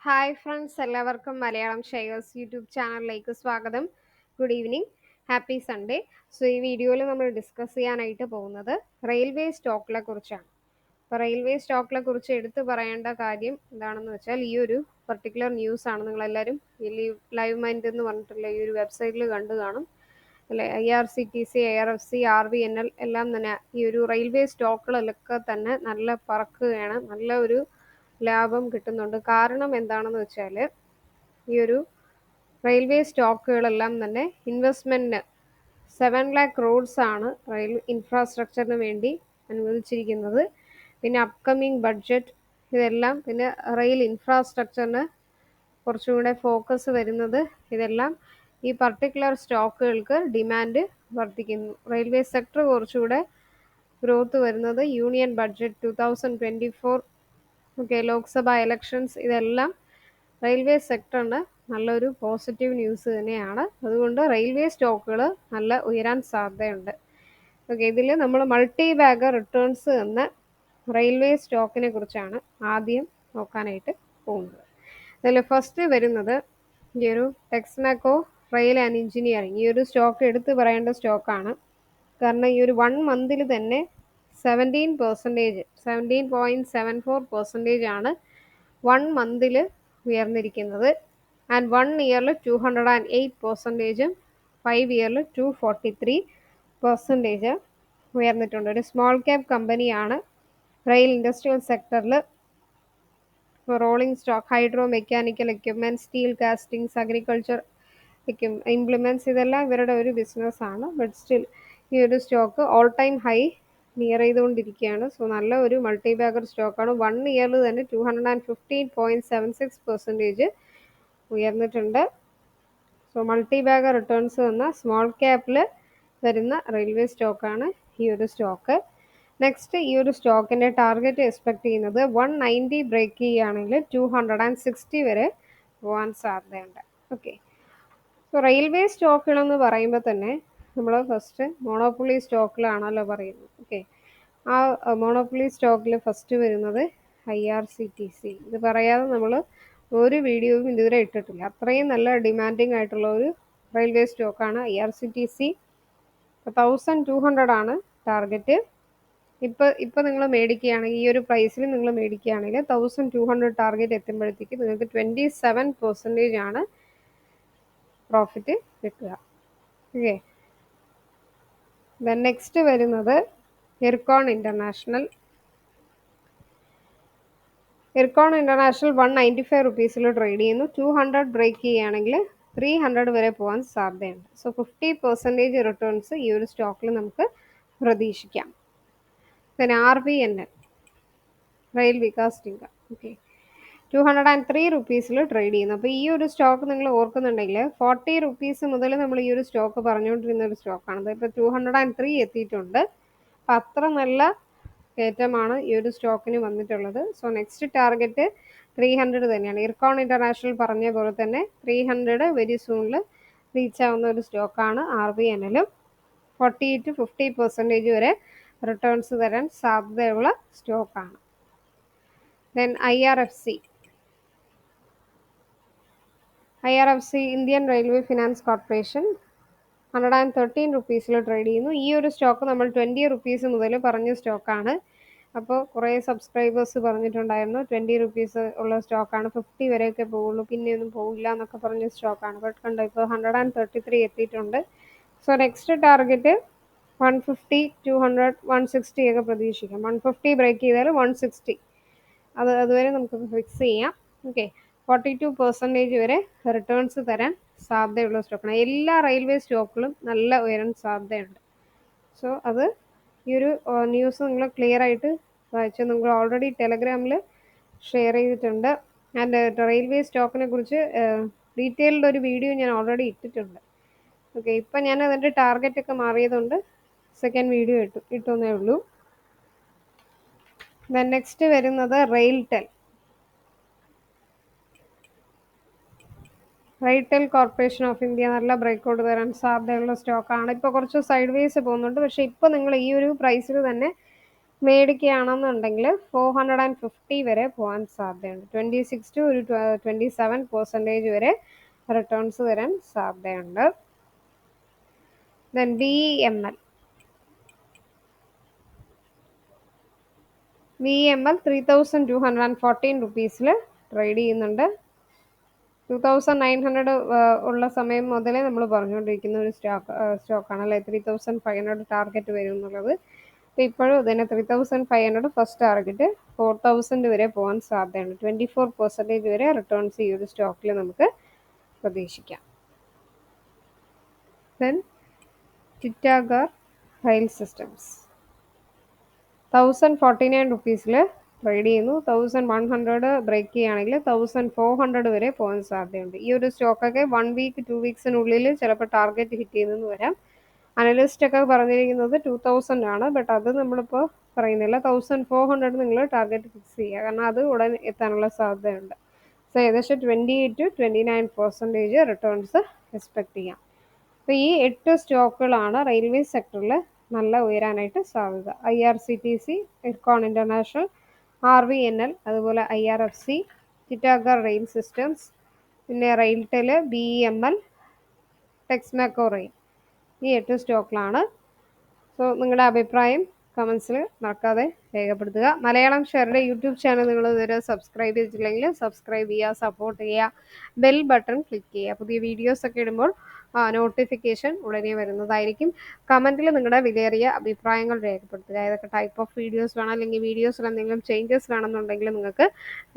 Hi friends, എല്ലാവർക്കും Malayalam shares YouTube ചാനലിലേക്ക് സ്വാഗതം. Good evening, happy Sunday. So ഈ വീഡിയോയിൽ നമ്മൾ ഡിസ്കസ് ചെയ്യാനായിട്ട് പോകുന്നത് റെയിൽവേ സ്റ്റോക്കിനെ കുറിച്ചാണ്. അപ്പോൾ റെയിൽവേ സ്റ്റോക്കിനെ കുറിച്ച് എടുത്തു പറയേണ്ട കാര്യം എന്താണെന്ന് വെച്ചാൽ ഈ ഒരു പർട്ടിക്കുലർ ന്യൂസ് ആണ്. നിങ്ങളെല്ലാവരും ഈ ലൈവ് മൈൻഡ് എന്ന് പറഞ്ഞിട്ടുള്ള ഈ ഒരു വെബ്സൈറ്റിൽ കണ്ടു കാണും അല്ലെ. IRCTC, ARFC, RVNL എല്ലാം തന്നെ ഈ ഒരു റെയിൽവേ സ്റ്റോക്കുകളിലൊക്കെ തന്നെ നല്ല പറക്കുകയാണ്, നല്ല ഒരു ലാഭം കിട്ടുന്നുണ്ട്. കാരണം എന്താണെന്ന് വെച്ചാൽ ഈ ഒരു റെയിൽവേ സ്റ്റോക്കുകളെല്ലാം തന്നെ ഇൻവെസ്റ്റ്മെൻറ്റിന് 7 lakh crores ആണ് റെയിൽ ഇൻഫ്രാസ്ട്രക്ചറിന് വേണ്ടി അനുവദിച്ചിരിക്കുന്നത്. പിന്നെ അപ്കമിങ് ബഡ്ജറ്റ് ഇതെല്ലാം, പിന്നെ റെയിൽ ഇൻഫ്രാസ്ട്രക്ചറിന് കുറച്ചുകൂടെ ഫോക്കസ് വരുന്നത്, ഇതെല്ലാം ഈ പർട്ടിക്കുലർ സ്റ്റോക്കുകൾക്ക് ഡിമാൻഡ് വർദ്ധിക്കുന്നു. റെയിൽവേ സെക്ടർ കുറച്ചുകൂടെ ഗ്രോത്ത് വരുന്നത് യൂണിയൻ ബഡ്ജറ്റ് 2024, ലോക്സഭ ഇലക്ഷൻസ്, ഇതെല്ലാം റെയിൽവേ സെക്ടറിന് നല്ലൊരു പോസിറ്റീവ് ന്യൂസ് തന്നെയാണ്. അതുകൊണ്ട് റെയിൽവേ സ്റ്റോക്കുകൾ നല്ല ഉയരാൻ സാധ്യതയുണ്ട്. ഇതിൽ നമ്മൾ മൾട്ടി ബാഗർ റിട്ടേൺസ് എന്ന റെയിൽവേ സ്റ്റോക്കിനെ കുറിച്ചാണ് ആദ്യം നോക്കാനായിട്ട് പോകുന്നത്. അതിൽ ഫസ്റ്റ് വരുന്നത് ഈ ഒരു ടെക്സ്മാക്കോ റെയിൽ ആൻഡ് എഞ്ചിനീയറിംഗ്. ഈ ഒരു സ്റ്റോക്ക് എടുത്തു പറയേണ്ട സ്റ്റോക്കാണ്. കാരണം ഈ ഒരു 1 മന്തിൽ തന്നെ 17.74% ആണ് 1 മന്തിൽ ഉയർന്നിരിക്കുന്നത്. ആൻഡ് 1 ഇയറിൽ 208%, 5 ഇയറിൽ 243% ഉയർന്നിട്ടുണ്ട്. ഒരു സ്മോൾ ക്യാപ് കമ്പനിയാണ്. റെയിൽ ഇൻഡസ്ട്രിയൽ സെക്ടറിൽ rolling stock, hydro mechanical equipment, steel castings, agriculture implements, ഇതെല്ലാം ഇവരുടെ ഒരു ബിസിനസ്സാണ്. ബട്ട് സ്റ്റിൽ ഈ ഒരു stock all time high near ചെയ്തുകൊണ്ടിരിക്കുകയാണ്. സോ നല്ല ഒരു മൾട്ടി ബാഗർ സ്റ്റോക്കാണ്. 1 ഇയറിൽ തന്നെ 215.76% ഉയർന്നിട്ടുണ്ട്. സോ മൾട്ടി ബാഗർ റിട്ടേൺസ് എന്ന സ്മോൾ ക്യാപ്പിൽ വരുന്ന റെയിൽവേ സ്റ്റോക്കാണ് ഈ ഒരു സ്റ്റോക്ക്. നെക്സ്റ്റ്, ഈ ഒരു സ്റ്റോക്കിൻ്റെ ടാർഗറ്റ് എക്സ്പെക്ട് ചെയ്യുന്നത് 190 ബ്രേക്ക് ചെയ്യുകയാണെങ്കിൽ 260 വരെ പോകാൻ സാധ്യതയുണ്ട്. ഓക്കെ, സോ റെയിൽവേ സ്റ്റോക്കുകളെന്ന് പറയുമ്പോൾ തന്നെ നമ്മൾ ഫസ്റ്റ് മോണോപ്പൊളി സ്റ്റോക്കിലാണല്ലോ പറയുന്നത്. ഓക്കെ, ആ മോണോപ്പൊളി സ്റ്റോക്കിൽ ഫസ്റ്റ് വരുന്നത് IRCTC. ഇത് പറയാതെ നമ്മൾ ഒരു വീഡിയോയും ഇതുവരെ ഇട്ടിട്ടില്ല. അത്രയും നല്ല ഡിമാൻഡിങ് ആയിട്ടുള്ള ഒരു റെയിൽവേ സ്റ്റോക്കാണ് IRCTC. 1200 ആണ് ടാർഗറ്റ്. ഇപ്പം നിങ്ങൾ മേടിക്കുകയാണെങ്കിൽ, ഈ ഒരു പ്രൈസിൽ നിങ്ങൾ മേടിക്കുകയാണെങ്കിൽ 1200 ടാർഗറ്റ് എത്തുമ്പോഴത്തേക്ക് നിങ്ങൾക്ക് 27% ആണ് പ്രോഫിറ്റ് കിട്ടുക. ഓക്കെ, ദെൻ നെക്സ്റ്റ് വരുന്നത് ഇർക്കോൺ ഇൻ്റർനാഷണൽ. ഇർക്കോൺ ഇൻ്റർനാഷണൽ 195 റുപ്പീസിൽ ട്രേഡ് ചെയ്യുന്നു. 200 ബ്രേക്ക് ചെയ്യുകയാണെങ്കിൽ 300 വരെ പോകാൻ സാധ്യതയുണ്ട്. സോ 50% റിട്ടേൺസ് ഈ ഒരു സ്റ്റോക്കിൽ നമുക്ക് പ്രതീക്ഷിക്കാം. Then RVNL, Rail Vikas Nigam. Okay, 203 റുപ്പീസിൽ ട്രേഡ് ചെയ്യുന്നു. അപ്പോൾ ഈ ഒരു സ്റ്റോക്ക് നിങ്ങൾ ഓർക്കുന്നുണ്ടെങ്കിൽ 40 റുപ്പീസ് മുതൽ നമ്മൾ ഈ ഒരു സ്റ്റോക്ക് പറഞ്ഞുകൊണ്ടിരുന്ന ഒരു സ്റ്റോക്കാണ്. ഇപ്പോൾ 203 എത്തിയിട്ടുണ്ട്. അപ്പം അത്ര നല്ല കയറ്റമാണ് ഈ ഒരു സ്റ്റോക്കിന് വന്നിട്ടുള്ളത്. സോ നെക്സ്റ്റ് ടാർഗറ്റ് 300 തന്നെയാണ്. ഇർക്കോൺ ഇൻ്റർനാഷണൽ പറഞ്ഞ പോലെ തന്നെ 300 വെരി സൂണിൽ റീച്ച് ആവുന്ന ഒരു സ്റ്റോക്കാണ് RVNL. 40 to 50% വരെ റിട്ടേൺസ് തരാൻ സാധ്യതയുള്ള സ്റ്റോക്കാണ്. Then IRFC, Indian Railway Finance Corporation, 113 റുപ്പീസിൽ ട്രേഡ് ചെയ്യുന്നു. ഈ ഒരു സ്റ്റോക്ക് നമ്മൾ 20 റുപ്പീസ് മുതൽ പറഞ്ഞ സ്റ്റോക്കാണ്. അപ്പോൾ കുറേ സബ്സ്ക്രൈബേഴ്സ് പറഞ്ഞിട്ടുണ്ടായിരുന്നു 20 റുപ്പീസ് ഉള്ള സ്റ്റോക്കാണ്, 50 വരെയൊക്കെ പോവുള്ളൂ, പിന്നെയൊന്നും പോകില്ല എന്നൊക്കെ പറഞ്ഞ സ്റ്റോക്കാണ്. ബട്ട് കണ്ടോ, ഇപ്പോൾ 133 എത്തിയിട്ടുണ്ട്. സോ നെക്സ്റ്റ് ടാർഗറ്റ് 150, 200, 160 ഒക്കെ പ്രതീക്ഷിക്കാം. 150 ബ്രേക്ക് ചെയ്താൽ 160, അതുവരെ നമുക്ക് ഫിക്സ് ചെയ്യാം. ഓക്കെ, 42% വരെ റിട്ടേൺസ് തരാൻ സാധ്യതയുള്ള സ്റ്റോക്കാണ്. എല്ലാ റെയിൽവേ സ്റ്റോക്കുകളും നല്ല ഉയരാൻ സാധ്യതയുണ്ട്. സോ അത് ഈ ഒരു ന്യൂസ് നിങ്ങൾ ക്ലിയർ ആയിട്ട് വായിച്ചു. നിങ്ങൾ ഓൾറെഡി ടെലഗ്രാമിൽ ഷെയർ ചെയ്തിട്ടുണ്ട്. ആൻഡ് റെയിൽവേ സ്റ്റോക്കിനെ കുറിച്ച് ഡീറ്റെയിൽഡ് ഒരു വീഡിയോ ഞാൻ ഓൾറെഡി ഇട്ടിട്ടുണ്ട്. ഓക്കെ, ഇപ്പം ഞാൻ അതിൻ്റെ ടാർഗറ്റൊക്കെ മാറിയതുകൊണ്ട് സെക്കൻഡ് വീഡിയോ ഇട്ടുന്നേ ഉള്ളൂ. ദെൻ നെക്സ്റ്റ് വരുന്നത് RailTel. RailTel corporation of India നല്ല ബ്രേക്കൗട്ട് തരാൻ സാധ്യതയുള്ള സ്റ്റോക്കാണ്. ഇപ്പോൾ കുറച്ച് സൈഡ് വേസ് പോകുന്നുണ്ട്. പക്ഷേ ഇപ്പോൾ നിങ്ങൾ ഈ ഒരു പ്രൈസിൽ തന്നെ മേടിക്കുകയാണെന്നുണ്ടെങ്കിൽ 450 വരെ പോകാൻ സാധ്യതയുണ്ട്. 26 to ഒരു 27% വരെ റിട്ടേൺസ് വരാൻ സാധ്യതയുണ്ട്. ദെൻ VML 3214 റുപ്പീസിൽ ട്രേഡ് ചെയ്യുന്നുണ്ട്. 2900 ഉള്ള സമയം മുതലേ നമ്മൾ പറഞ്ഞുകൊണ്ടിരിക്കുന്ന ഒരു സ്റ്റോക്കാണ് അല്ലേ. 3500 ടാർഗറ്റ് വരും എന്നുള്ളത്. അപ്പോൾ ഇപ്പോഴും ഇതിന് 3500 ഫസ്റ്റ് ടാർഗറ്റ് 4000 വരെ പോകാൻ സാധ്യതയുണ്ട്. 24% വരെ റിട്ടേൺസ് ഈ ഒരു സ്റ്റോക്കിൽ നമുക്ക് പ്രതീക്ഷിക്കാം. Then Titagarh rail systems 1049 റുപ്പീസിൽ trade ചെയ്യുന്നു. 1100 ബ്രേക്ക് ചെയ്യുകയാണെങ്കിൽ 1400 വരെ പോകാൻ സാധ്യതയുണ്ട്. ഈ ഒരു സ്റ്റോക്കൊക്കെ 1 വീക്ക് 2 വീക്സിനുള്ളിൽ ചിലപ്പോൾ ടാർഗറ്റ് ഹിറ്റ് ചെയ്തെന്ന് വരാം. അനലിസ്റ്റ് ഒക്കെ പറഞ്ഞിരിക്കുന്നത് 2000 ആണ്. ബട്ട് അത് നമ്മളിപ്പോൾ പറയുന്നില്ല. 1400 നിങ്ങൾ ടാർഗറ്റ് ഫിക്സ് ചെയ്യുക, കാരണം അത് ഉടൻ എത്താനുള്ള സാധ്യതയുണ്ട്. സോ ഏകദേശം 28 to 29% റിട്ടേൺസ് എക്സ്പെക്ട് ചെയ്യാം. അപ്പോൾ ഈ 8 സ്റ്റോക്കുകളാണ് റെയിൽവേ സെക്ടറിൽ നല്ല ഉയരാനായിട്ട് സാധ്യത. IRCTC, ഇർക്കോൺ ഇൻ്റർനാഷണൽ, RVNL, അതുപോലെ IRFC, ടിറ്റാഗർ റെയിൽ സിസ്റ്റംസ്, പിന്നെ റെയിൽടെൽ, BEML, ടെക്സ്മാക്കോ റെയിൽ. ഈ 8 സ്റ്റോക്കിലാണ്. സോ നിങ്ങളുടെ അഭിപ്രായം കമൻസിൽ മറക്കാതെ രേഖപ്പെടുത്തുക. മലയാളം ഷെയറുടെ യൂട്യൂബ് ചാനൽ നിങ്ങൾ ഇതുവരെ സബ്സ്ക്രൈബ് ചെയ്തിട്ടില്ലെങ്കിൽ സബ്സ്ക്രൈബ് ചെയ്യുക, സപ്പോർട്ട് ചെയ്യുക, ബെൽ ബട്ടൺ ക്ലിക്ക് ചെയ്യുക. പുതിയ വീഡിയോസൊക്കെ ഇടുമ്പോൾ നോട്ടിഫിക്കേഷൻ ഉടനെ വരുന്നതായിരിക്കും. കമൻറ്റിൽ നിങ്ങളുടെ വിലയേറിയ അഭിപ്രായങ്ങൾ രേഖപ്പെടുത്തുക. ഏതൊക്കെ ടൈപ്പ് ഓഫ് വീഡിയോസ് വേണം, അല്ലെങ്കിൽ വീഡിയോസിൽ എന്തെങ്കിലും ചേഞ്ചസ് വേണമെന്നുണ്ടെങ്കിൽ നിങ്ങൾക്ക്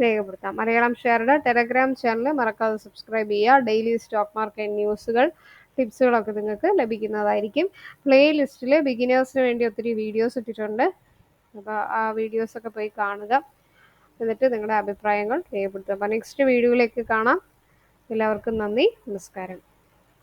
രേഖപ്പെടുത്താം. മലയാളം ഷെയറുടെ ടെലഗ്രാം ചാനൽ മറക്കാതെ സബ്സ്ക്രൈബ് ചെയ്യുക. ഡെയിലി സ്റ്റോക്ക് മാർക്കറ്റ് ന്യൂസുകൾ, ടിപ്സുകളൊക്കെ നിങ്ങൾക്ക് ലഭിക്കുന്നതായിരിക്കും. പ്ലേലിസ്റ്റിൽ ബിഗിനേഴ്സിന് വേണ്ടി ഒത്തിരി വീഡിയോസ് ഇട്ടിട്ടുണ്ട്. അപ്പോൾ ആ വീഡിയോസൊക്കെ പോയി കാണുക. എന്നിട്ട് നിങ്ങളുടെ അഭിപ്രായങ്ങൾ രേഖപ്പെടുത്തുക. അപ്പോൾ നെക്സ്റ്റ് വീഡിയോയിലേക്ക് കാണാം. എല്ലാവർക്കും നന്ദി, നമസ്കാരം.